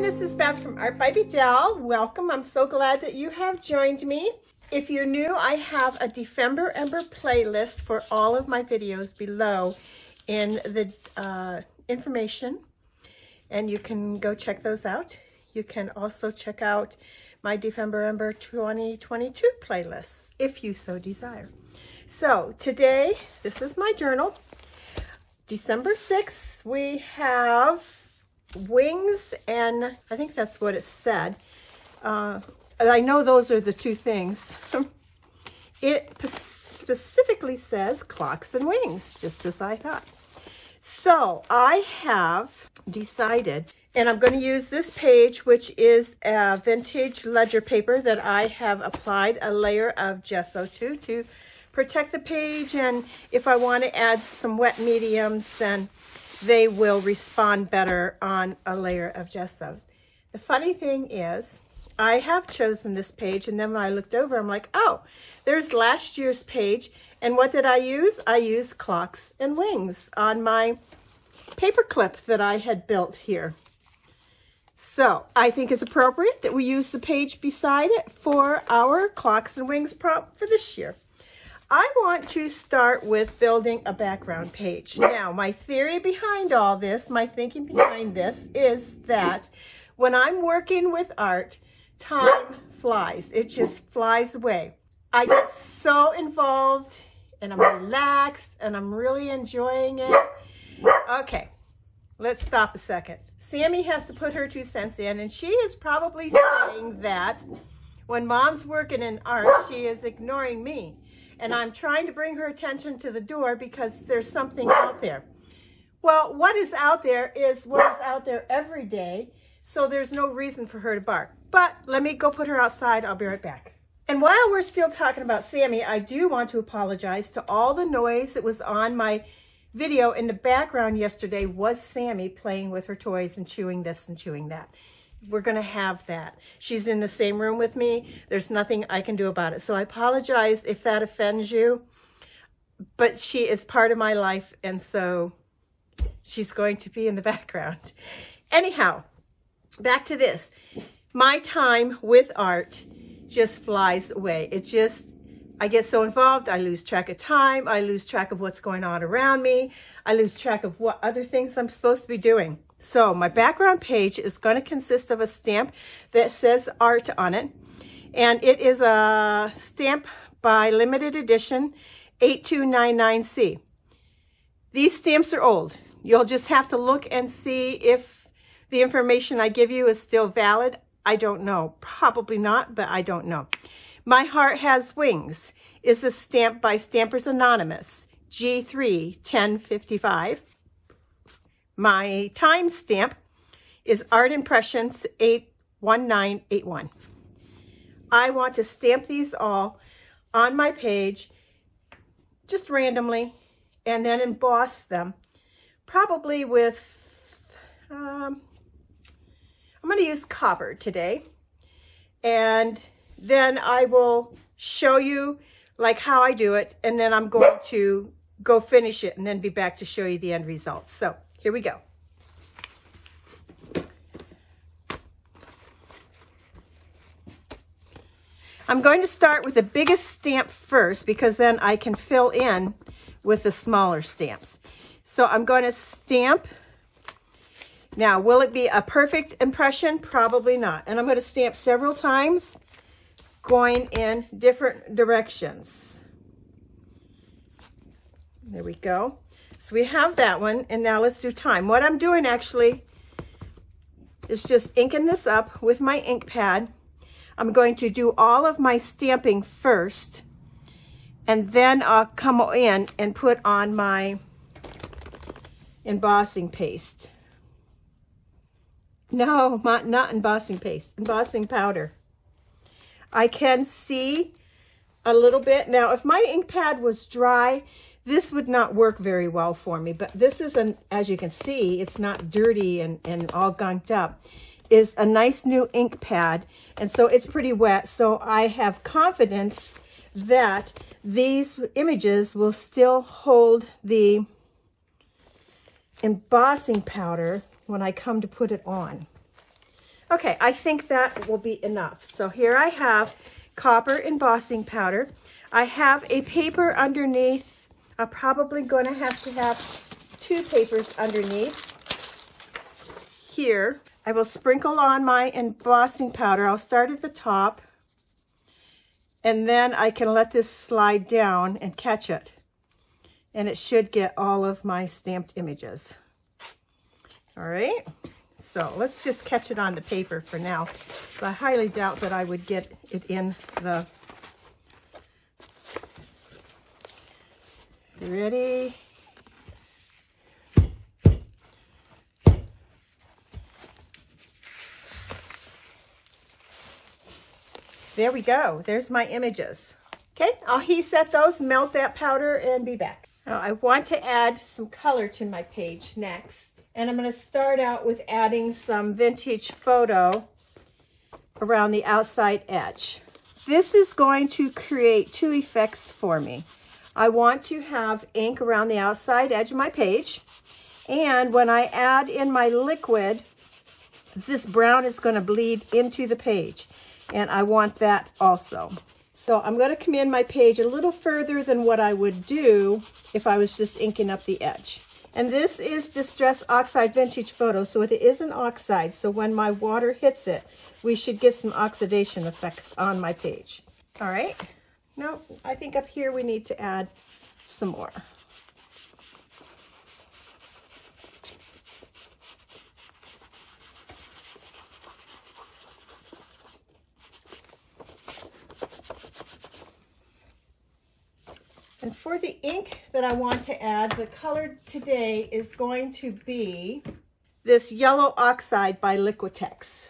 everyone, this is Beth from Art by Bedell. Welcome, I'm so glad that you have joined me. If you're new, I have a Defember Ember playlist for all of my videos below in the information, and you can go check those out. You can also check out my Defember Ember 2022 playlist if you so desire. So today, this is my journal. December 6th, we have wings, and I think that's what it said. I know those are the two things. It specifically says clocks and wings, just as I thought. So I have decided, and I'm going to use this page, which is a vintage ledger paper that I have applied a layer of gesso to protect the page, and if I want to add some wet mediums, then they will respond better on a layer of gesso. The funny thing is, I have chosen this page, and then when I looked over, I'm like, oh, there's last year's page, and what did I use? I used clocks and wings on my paper clip that I had built here. So I think it's appropriate that we use the page beside it for our clocks and wings prompt for this year. I want to start with building a background page. Now, my theory behind all this, my thinking behind this, is that when I'm working with art, time flies. It just flies away. I get so involved, and I'm relaxed, and I'm really enjoying it. Okay, let's stop a second. Sammy has to put her 2 cents in, and she is probably saying that when Mom's working in art, she is ignoring me. And I'm trying to bring her attention to the door because there's something out there. Well, what is out there is what is out there every day, so there's no reason for her to bark. But let me go put her outside. I'll be right back. And while we're still talking about Sammy, I do want to apologize to all the noise that was on my video. In the background yesterday was Sammy playing with her toys and chewing this and chewing that. We're going to have that. She's in the same room with me. There's nothing I can do about it. So I apologize if that offends you, but she is part of my life, and so she's going to be in the background. Anyhow, back to this. My time with art just flies away. I get so involved, I lose track of time. I lose track of what's going on around me. I lose track of what other things I'm supposed to be doing. So my background page is going to consist of a stamp that says art on it. And it is a stamp by limited edition 8299C. These stamps are old. You'll just have to look and see if the information I give you is still valid. I don't know. Probably not, but I don't know. My Heart Has Wings is a stamp by Stampers Anonymous, G3 1055. My time stamp is Art Impressions 81981. I want to stamp these all on my page just randomly and then emboss them, probably with, I'm going to use copper today, and then I will show you like how I do it, and then I'm going to go finish it and then be back to show you the end results. So here we go. I'm going to start with the biggest stamp first because then I can fill in with the smaller stamps. So I'm going to stamp. Now, will it be a perfect impression? Probably not. And I'm going to stamp several times, going in different directions. There we go. So we have that one, and now let's do time. What I'm doing actually is just inking this up with my ink pad. I'm going to do all of my stamping first, and then I'll come in and put on my embossing paste. No, not embossing paste, embossing powder. I can see a little bit. Now, if my ink pad was dry, this would not work very well for me, but this is, as you can see, it's not dirty and all gunked up, is a nice new ink pad, and so it's pretty wet, so I have confidence that these images will still hold the embossing powder when I come to put it on. Okay, I think that will be enough. So here I have copper embossing powder. I have a paper underneath. I'm probably going to have 2 papers underneath. Here, I will sprinkle on my embossing powder. I'll start at the top, and then I can let this slide down and catch it. And it should get all of my stamped images. All right, so let's just catch it on the paper for now. So I highly doubt that I would get it in the... Ready? There we go. There's my images. Okay, I'll heat set those, melt that powder, and be back. Now, I want to add some color to my page next. And I'm going to start out with adding some vintage photo around the outside edge. This is going to create 2 effects for me. I want to have ink around the outside edge of my page. And when I add in my liquid, this brown is going to bleed into the page. And I want that also. So I'm going to come in my page a little further than what I would do if I was just inking up the edge. And this is Distress Oxide Vintage Photo, so it is an oxide. So when my water hits it, we should get some oxidation effects on my page. All right. No, I think up here we need to add some more. And for the ink that I want to add, the color today is going to be this yellow oxide by Liquitex.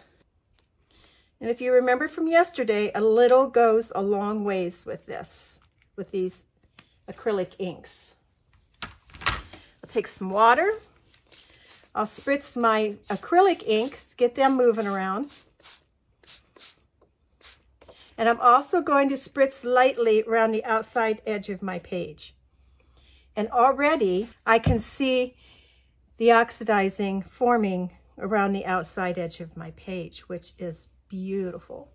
And if you remember from yesterday, a little goes a long ways with this, with these acrylic inks. I'll take some water. I'll spritz my acrylic inks, get them moving around. And I'm also going to spritz lightly around the outside edge of my page. And already I can see the oxidizing forming around the outside edge of my page, which is beautiful.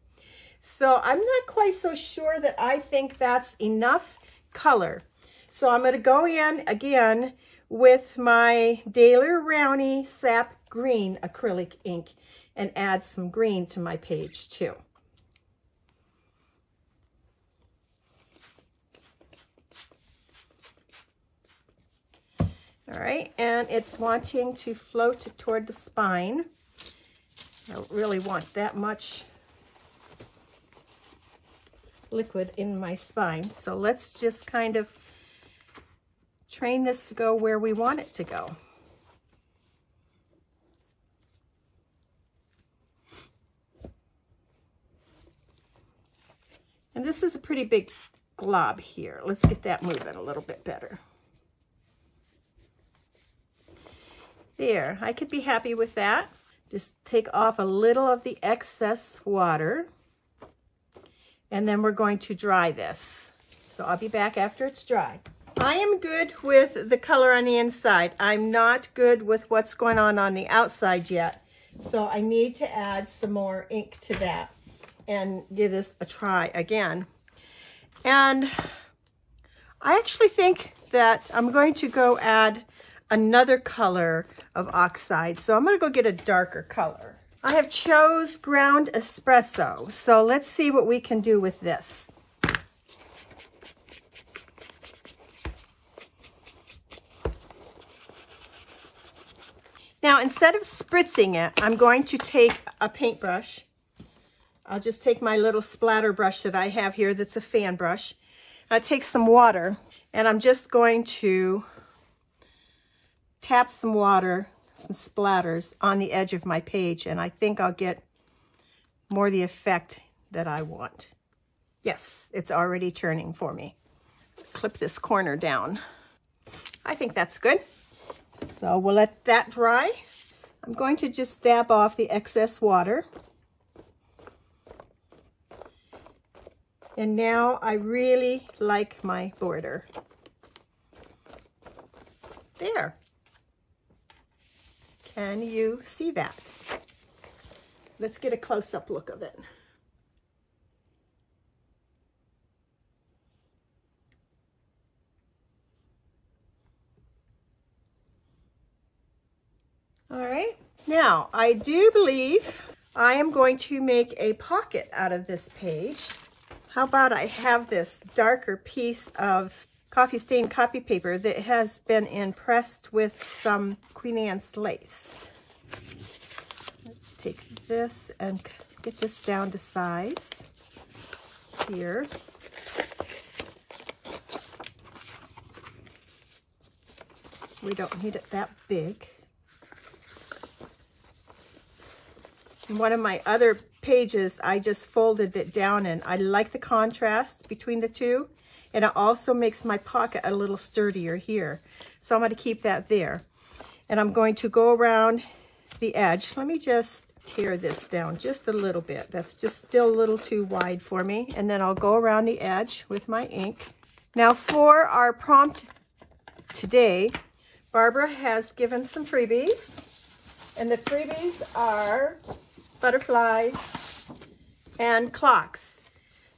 So I'm not quite so sure that I think that's enough color. So I'm going to go in again with my Daler Rowney Sap Green acrylic ink and add some green to my page too. All right, and it's wanting to float toward the spine. I don't really want that much liquid in my spine, so let's just kind of train this to go where we want it to go. And this is a pretty big glob here. Let's get that moving a little bit better. There, I could be happy with that. Just take off a little of the excess water. And then we're going to dry this. So I'll be back after it's dry. I am good with the color on the inside. I'm not good with what's going on the outside yet. So I need to add some more ink to that and give this a try again. And I actually think that I'm going to go add another color of oxide. So I'm going to go get a darker color. I have chose ground espresso. So let's see what we can do with this. Now, instead of spritzing it, I'm going to take a paintbrush. I'll just take my little splatter brush that I have here that's a fan brush. I'll take some water, and I'm just going to tap some water, some splatters on the edge of my page, and I think I'll get more the effect that I want. Yes, it's already turning for me. Clip this corner down. I think that's good. So we'll let that dry. I'm going to just dab off the excess water. And now I really like my border. There. Can you see that? Let's get a close-up look of it. All right, now I do believe I am going to make a pocket out of this page. How about I have this darker piece of coffee stain copy paper that has been impressed with some Queen Anne's lace. Let's take this and get this down to size here. We don't need it that big. One of my other pages, I just folded it down, and I like the contrast between the two, and it also makes my pocket a little sturdier here. So I'm going to keep that there. And I'm going to go around the edge. Let me just tear this down just a little bit. That's just still a little too wide for me. And then I'll go around the edge with my ink. Now for our prompt today, Barbara has given some freebies. And the freebies are butterflies and clocks.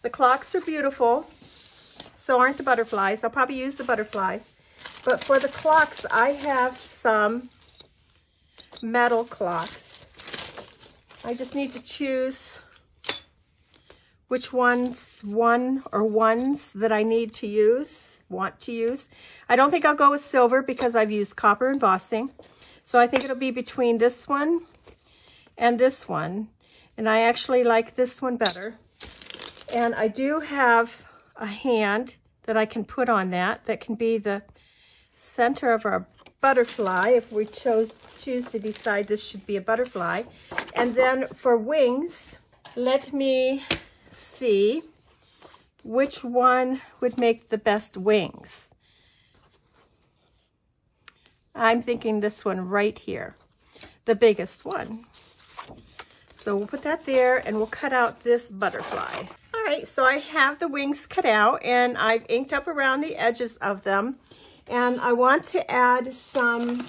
The clocks are beautiful, so aren't the butterflies. I'll probably use the butterflies. But for the clocks, I have some metal clocks. I just need to choose which ones that I need to use, want to use. I don't think I'll go with silver because I've used copper embossing. So I think it'll be between this one and this one, and I actually like this one better. And I do have a hand that I can put on that can be the center of our butterfly if we choose to decide this should be a butterfly. And then for wings, let me see which one would make the best wings. I'm thinking this one right here, the biggest one. So we'll put that there, and we'll cut out this butterfly. All right, so I have the wings cut out, and I've inked up around the edges of them. And I want to add some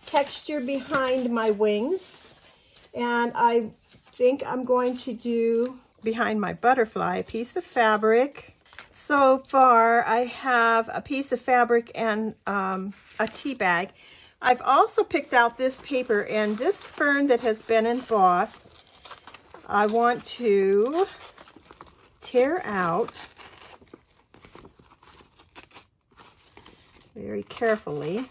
texture behind my wings. And I think I'm going to do behind my butterfly a piece of fabric. So far, I have a piece of fabric and a tea bag. I've also picked out this paper, and this fern that has been embossed, I want to tear out very carefully.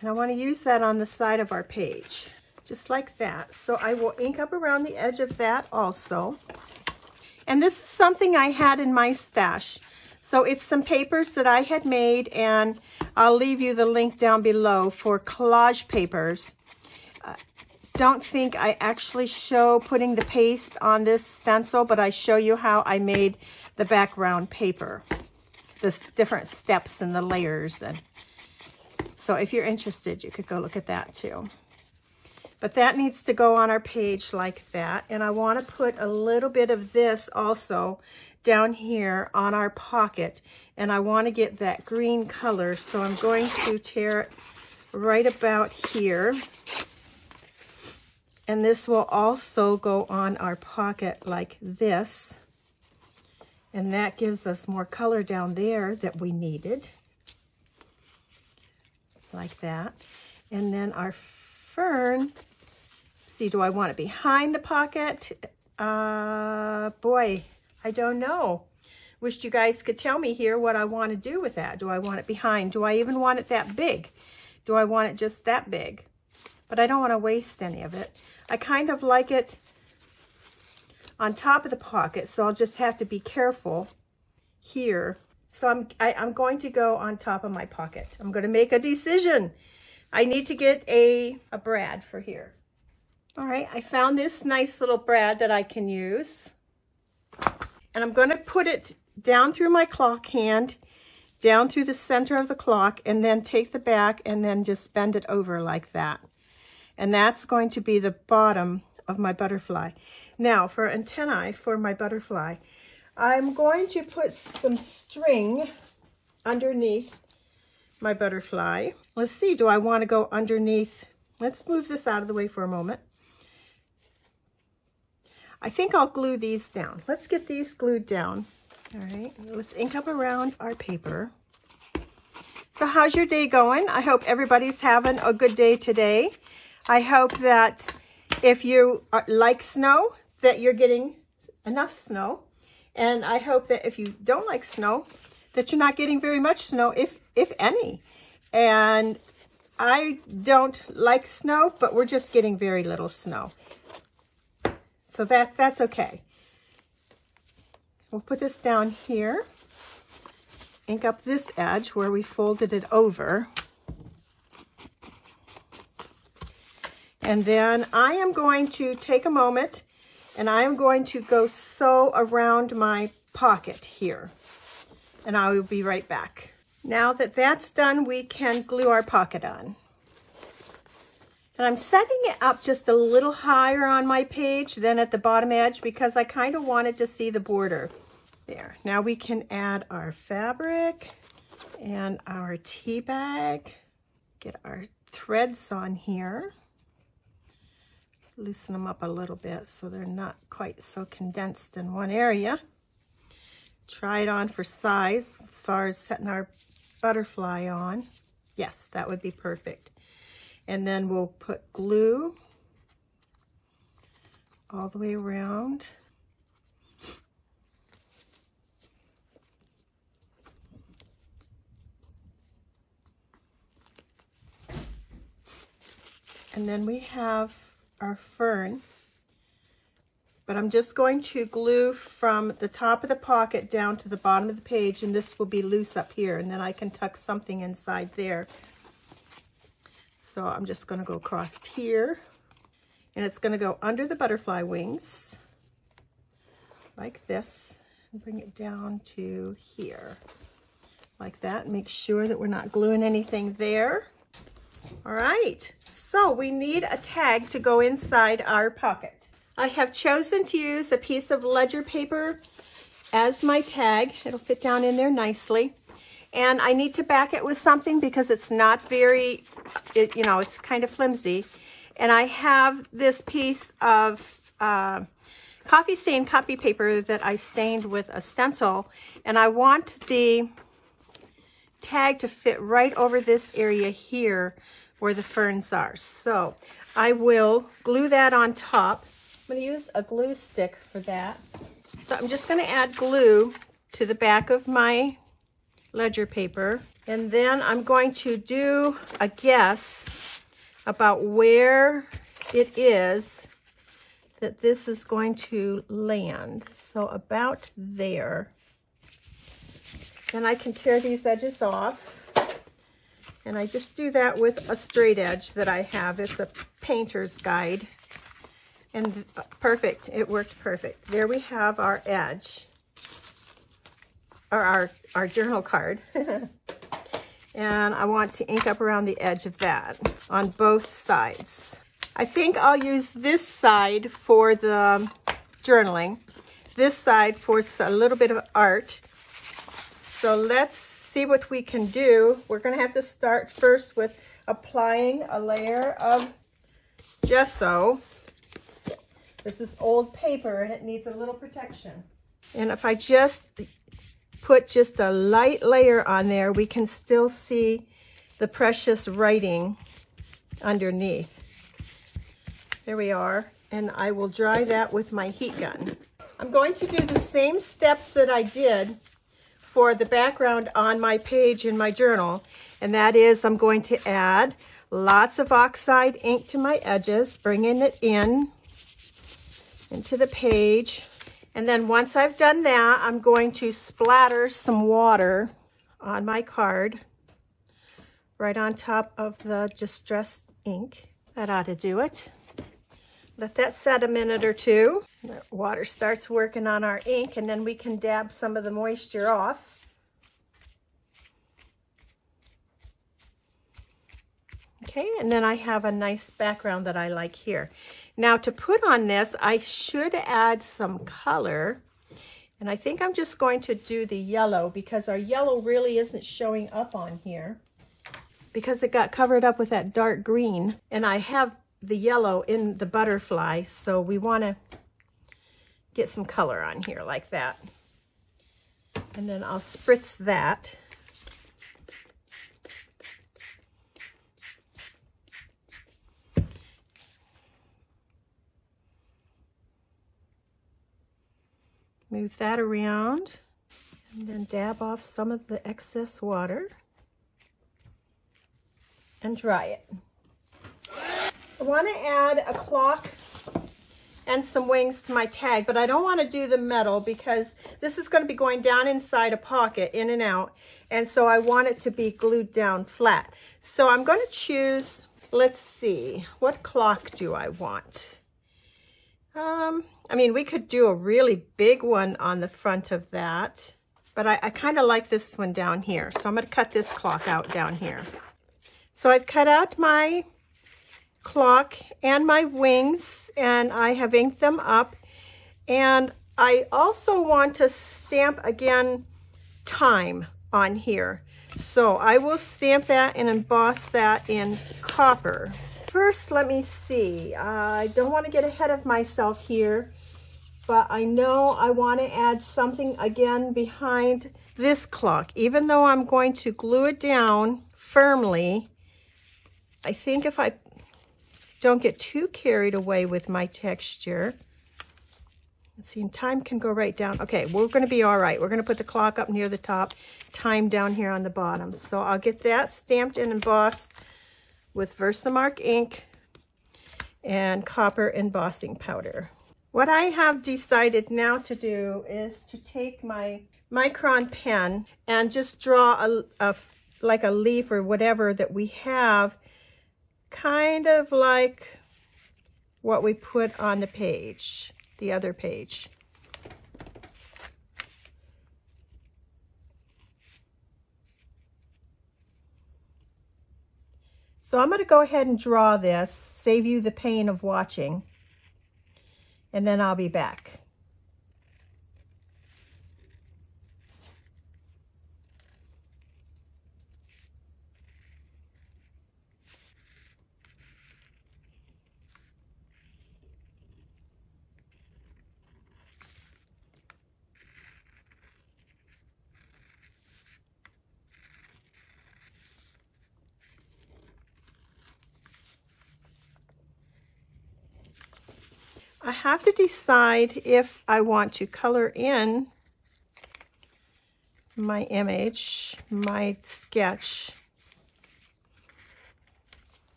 And I want to use that on the side of our page, just like that. So I will ink up around the edge of that also. And this is something I had in my stash. So it's some papers that I had made, and I'll leave you the link down below for collage papers. Don't think I actually show putting the paste on this stencil, but I show you how I made the background paper, the different steps and the layers. And so if you're interested, you could go look at that too. But that needs to go on our page like that. And I want to put a little bit of this also down here on our pocket. And I want to get that green color. So I'm going to tear it right about here. And this will also go on our pocket like this. And that gives us more color down there that we needed. Like that. And then our fern, see, do I want it behind the pocket? Boy, I don't know. Wish you guys could tell me here what I want to do with that. Do I want it behind? Do I even want it that big? Do I want it just that big? But I don't want to waste any of it. I kind of like it on top of the pocket, so I'll just have to be careful here. So I'm going to go on top of my pocket. I'm going to make a decision. I need to get a brad for here. All right, I found this nice little brad that I can use. And I'm going to put it down through my clock hand, down through the center of the clock, and then take the back and then just bend it over like that. And that's going to be the bottom of my butterfly. Now for antennae for my butterfly, I'm going to put some string underneath my butterfly. Let's see, do I want to go underneath? Let's move this out of the way for a moment. I think I'll glue these down. Let's get these glued down. All right, let's ink up around our paper. So how's your day going? I hope everybody's having a good day today. I hope that if you like snow, that you're getting enough snow. And I hope that if you don't like snow, that you're not getting very much snow, if any. And I don't like snow, but we're just getting very little snow. So that's okay. We'll put this down here. Ink up this edge where we folded it over. And then I am going to take a moment and I am going to go sew around my pocket here. And I will be right back. Now that that's done, we can glue our pocket on. And I'm setting it up just a little higher on my page than at the bottom edge because I kind of wanted to see the border. There. Now we can add our fabric and our tea bag. Get our threads on here. Loosen them up a little bit so they're not quite so condensed in one area. Try it on for size as far as setting our butterfly on. Yes, that would be perfect. And then we'll put glue all the way around. And then we have our fern. But I'm just going to glue from the top of the pocket down to the bottom of the page, and this will be loose up here, and then I can tuck something inside there. So I'm just going to go across here, and it's going to go under the butterfly wings, like this, and bring it down to here, like that. Make sure that we're not gluing anything there. All right, so we need a tag to go inside our pocket. I have chosen to use a piece of ledger paper as my tag. It'll fit down in there nicely. And I need to back it with something because it's not very, it's kind of flimsy. And I have this piece of coffee stain copy paper that I stained with a stencil. And I want the tag to fit right over this area here where the ferns are. So I will glue that on top. I'm going to use a glue stick for that. So I'm just going to add glue to the back of my ledger paper. And then I'm going to do a guess about where it is that this is going to land. So about there. Then I can tear these edges off. And I just do that with a straight edge that I have. It's a painter's guide. And perfect, it worked perfect. There we have our edge, or our journal card. And I want to ink up around the edge of that on both sides. I think I'll use this side for the journaling, this side for a little bit of art. So let's see what we can do. We're gonna have to start first with applying a layer of gesso. This is old paper and it needs a little protection. And if I just put just a light layer on there, we can still see the precious writing underneath. There we are. And I will dry that with my heat gun. I'm going to do the same steps that I did for the background on my page in my journal. And that is, I'm going to add lots of oxide ink to my edges, bringing it into the page. And then once I've done that, I'm going to splatter some water on my card right on top of the distressed ink. That ought to do it. Let that set a minute or two. The water starts working on our ink, and then we can dab some of the moisture off. Okay, and then I have a nice background that I like here. Now to put on this, I should add some color. And I think I'm just going to do the yellow because our yellow really isn't showing up on here. because it got covered up with that dark green, and I have the yellow in the butterfly, so we want to get some color on here like that. And then I'll spritz that. Move that around and then dab off some of the excess water and dry it. I want to add a clock and some wings to my tag, but I don't want to do the metal because this is going to be going down inside a pocket, in and out, and so I want it to be glued down flat. So I'm going to choose, let's see, what clock do I want? I mean, we could do a really big one on the front of that, but I kind of like this one down here. So I'm going to cut this clock out down here. So I've cut out my clock and my wings, and I have inked them up. And I also want to stamp again time on here. So I will stamp that and emboss that in copper. First, let me see. I don't want to get ahead of myself here, but I know I want to add something again behind this clock. Even though I'm going to glue it down firmly, I think if I don't get too carried away with my texture, let's see, and time can go right down. Okay, we're going to be all right. We're going to put the clock up near the top, time down here on the bottom. So I'll get that stamped and embossed with Versamark ink and copper embossing powder. What I have decided now to do is to take my micron pen and just draw like a leaf or whatever that we have, kind of like what we put on the page, the other page. So I'm going to go ahead and draw this, save you the pain of watching, and then I'll be back. I have to decide if I want to color in my image, my sketch,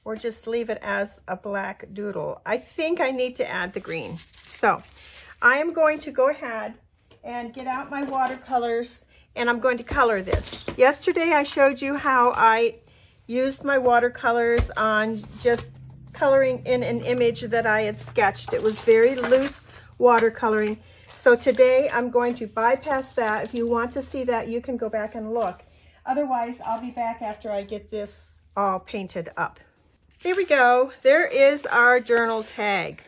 or just leave it as a black doodle. I think I need to add the green. So I am going to go ahead and get out my watercolors, and I'm going to color this. Yesterday I showed you how I used my watercolors on just coloring in an image that I had sketched. It was very loose watercoloring. So today I'm going to bypass that. If you want to see that, you can go back and look. Otherwise, I'll be back after I get this all painted up. Here we go. There is our journal tag.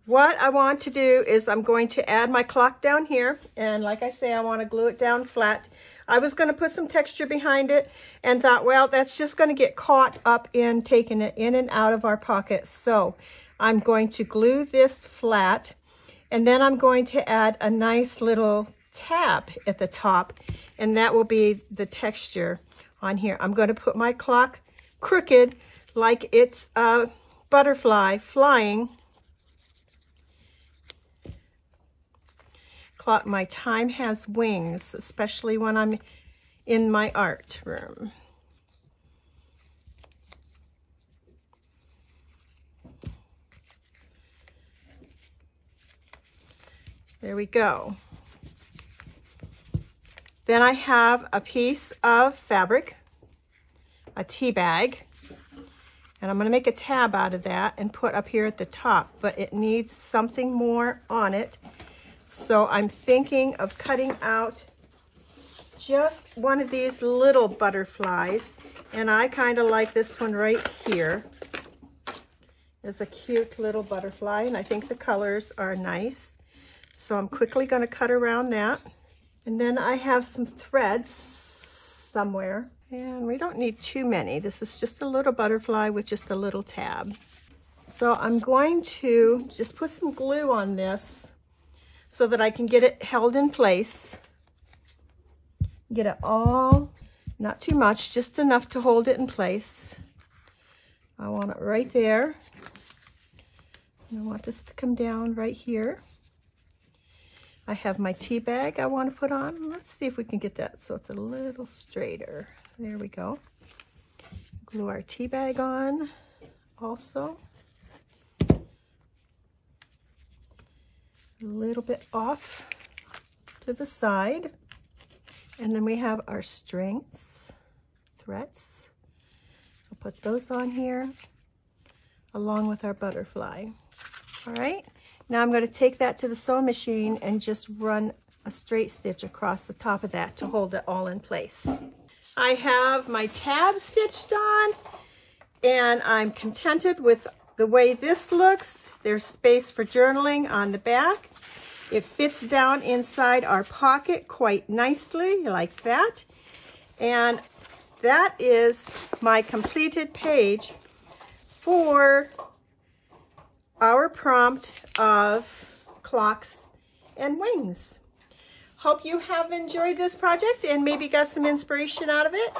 What I want to do is I'm going to add my clock down here. And like I say, I want to glue it down flat. I was going to put some texture behind it and thought, well, that's just going to get caught up in taking it in and out of our pockets. So I'm going to glue this flat, and then I'm going to add a nice little tab at the top, and that will be the texture on here. I'm going to put my clock crooked like it's a butterfly flying. My time has wings, especially when I'm in my art room. There we go. Then I have a piece of fabric, a tea bag, and I'm going to make a tab out of that and put up here at the top, but it needs something more on it. So I'm thinking of cutting out just one of these little butterflies, and I kind of like this one right here. It's a cute little butterfly, and I think the colors are nice. So I'm quickly going to cut around that. And then I have some threads somewhere. And we don't need too many. This is just a little butterfly with just a little tab. So I'm going to just put some glue on this so that I can get it held in place. Get it all, not too much, just enough to hold it in place. I want it right there. And I want this to come down right here. I have my tea bag I want to put on. Let's see if we can get that so it's a little straighter. There we go. Glue our tea bag on also. A little bit off to the side. And then we have our strings, threads. I'll put those on here along with our butterfly. All right, now I'm going to take that to the sewing machine and just run a straight stitch across the top of that to hold it all in place. I have my tab stitched on and I'm contented with the way this looks. There's space for journaling on the back. It fits down inside our pocket quite nicely, like that. And that is my completed page for our prompt of clocks and wings. Hope you have enjoyed this project and maybe got some inspiration out of it.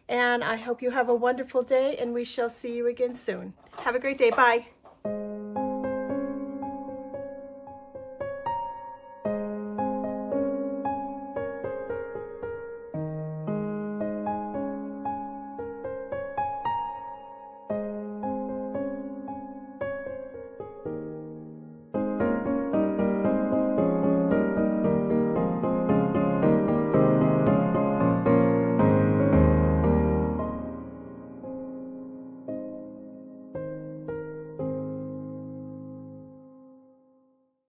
And I hope you have a wonderful day and we shall see you again soon. Have a great day. Bye.